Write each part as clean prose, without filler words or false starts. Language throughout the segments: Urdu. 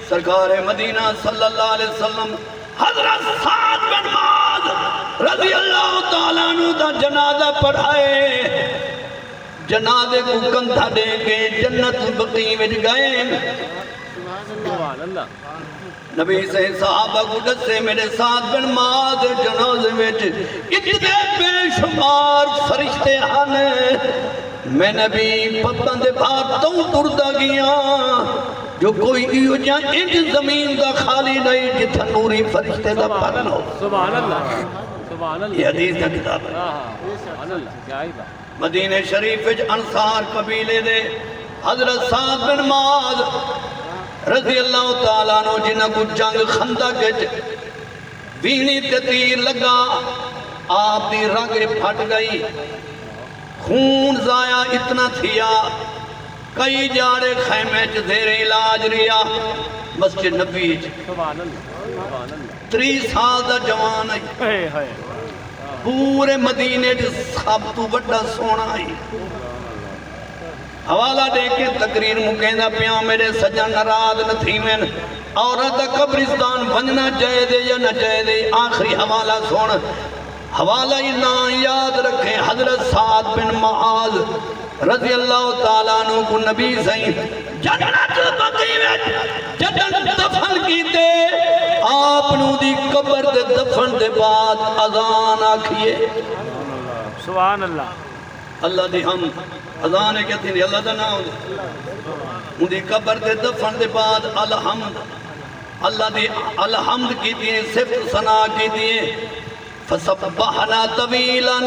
سرکار مدینہ صلی اللہ علیہ وسلم حضرت سعد بن معاذ رضی اللہ تعالیٰ عنہ دا جنازہ پڑھائے، جنازے کو کندھا دے کے جنت البقیع وچ گئے۔ نبی سے صحابہ کو دسے میرے سعد بن معاذ جنازے وچ اتنے بے شمار فرشتے ہن، میں نبی پتن دے بھار تو ٹردا گیا جو کوئی ایو جہاں انج زمین دا خالی نہیں جتھا نوری فرشتے دا پرن ہو۔ سبحان اللہ، سبحان اللہ، یہ حدیث کا کتاب ہے۔ سبحان اللہ۔ مدینہ شریف وچ انصار قبیلے دے حضرت سعد بن معاذ رضی اللہ تعالیٰ عنہ جنہاں کو جنگ خندق وچ وینی تے تیر لگا، آپ دی رگ پھٹ گئی، خون ضائع اتنا تھیا، کئی جاڑے خیمے چ زیر علاج ریا، مسجد نبی چ 30 سال دا جوان آئی، پورے مدینے چ سب تو بڑا سونا آئی۔ حوالہ دے کے تقریر مکیندہ پیاں میرے سجن ناراض نہ تھی میں، عورت قبرستان بننا چاہے دے یا نہ چاہے دے، آخری حوالہ سونا، حوالہ نہ یاد رکھیں حضرت سعد بن معاذ رضی اللہ تعالیٰ عنہ کو نبی سائیں جنت البقیع میں جنت دفن کی دے، آپ نو دی قبر دے دفن دے بعد اذان آکھئے۔ سبحان اللہ، اللہ دی ہم اذان ہے کہتی نہیں، اللہ دا نام ان دی قبر دے دفن دے بعد الحمد، اللہ دی الحمد کی دیئے، صفت ثنا کی دیئے، فسبحنا طویلا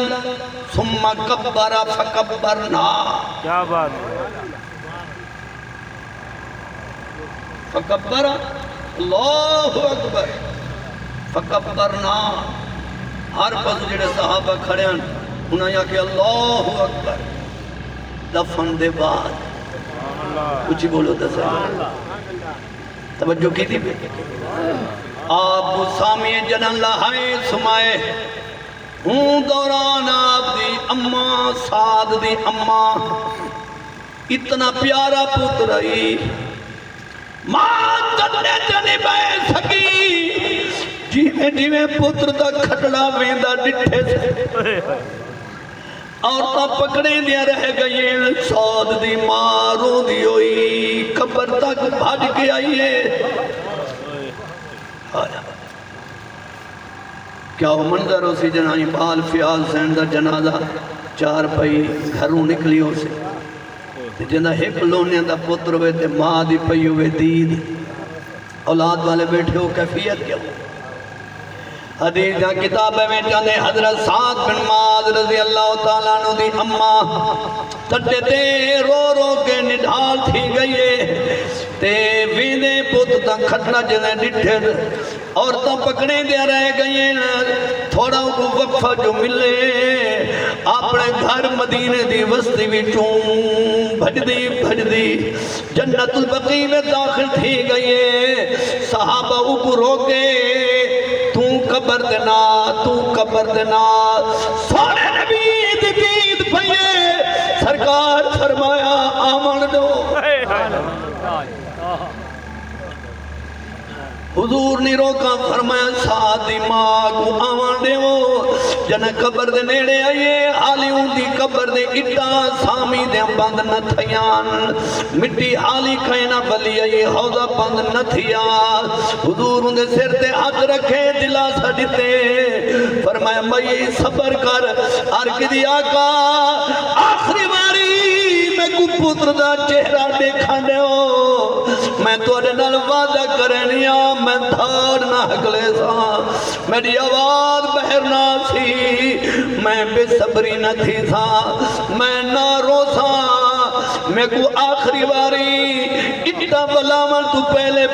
ثم کبر فکبرنا، کیا بات، فکبر اللہ اکبر فکبرنا، ہر پس جڑے صحابہ کھڑے ہیں انہاں یا کہ اللہ اکبر، دفن دے بعد کچھ ہی بولو دسے توجہ کی تھی پہ آپ سامی جنن لہائے سمائے ہوں دوران آپ دی اماں سعد دی اماں اتنا پیارا پترائی ماں جننے جنی بے سکی جیویں پتر دا کھٹڑا ویندہ ڈٹھے سے عورتاں پکڑے دیا رہ گئی، سعد دی ماں رو دی ہوئی قبر تک بھاج کے آئی ہے۔ کیا وہ منظر ہو سی جنہاں بال فیاض سین دا جنازہ چار پئی گھروں نکلی ہو سی، جنہاں ایک لونے دا پتر ہوئے تے ماں دی پئی ہوئے دید، اولاد والے بیٹھے ہو کیفیت کیا ہو۔ حدیث کا کتاب میں چاندے حضرت سعد بن معاذ رضی اللہ تعالیٰ عنہ دی اماں تٹے تے رو رو کے نڈھال تھی گئی تے وینے پوت تا کھٹنا جنے ڈٹھے اور تا پکڑے دیا رہ گئی، تھوڑا کو وقفہ جو ملے اپنے گھر مدینے دی وسطی بھی چون بھج دی جنت البقیع میں داخل تھی گئی، صحابہ کو روکے تو قبر دینا سونے نبی دی دید پہیے، سرکار فرمایا آمن دو، حضور نے روکا فرمایا سعد دی ماں کو آمن دیو، جن قبر دے نیڑے آئیے حالی ان دی قبر دے اٹا سامی دے بند نہ تھیان، مٹی حالی کھینا بلی آئیے حوضہ بند نہ تھیا، حضور ان دے سر تے ہاتھ رکھے دلا سڑتے، فرمایا میں صبر کر عرق دی آقا آخری باری میں کو پتر دا چہرہ دیکھا دیو، میں توڑے نال وعدہ کرنیا میں دھار نہ ہکلے سا، میری آواز بہر نہ سی، میں بے صبری نہ تھی سا، میں نہ رو سا، میں کو آخری باری اتنا بلامن تو پہلے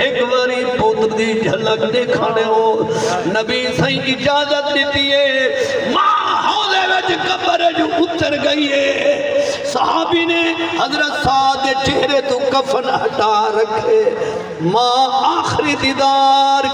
ایک باری پتر دی جھلک دیکھانے ہو، نبی صحیح اجازت دیتی ہے، ماں حوضے وچ قبر جو اتر گئی ہے، صحابی نے حضرت سعد چہرے تو کفن ہٹا رکھے، ماں آخری دیدار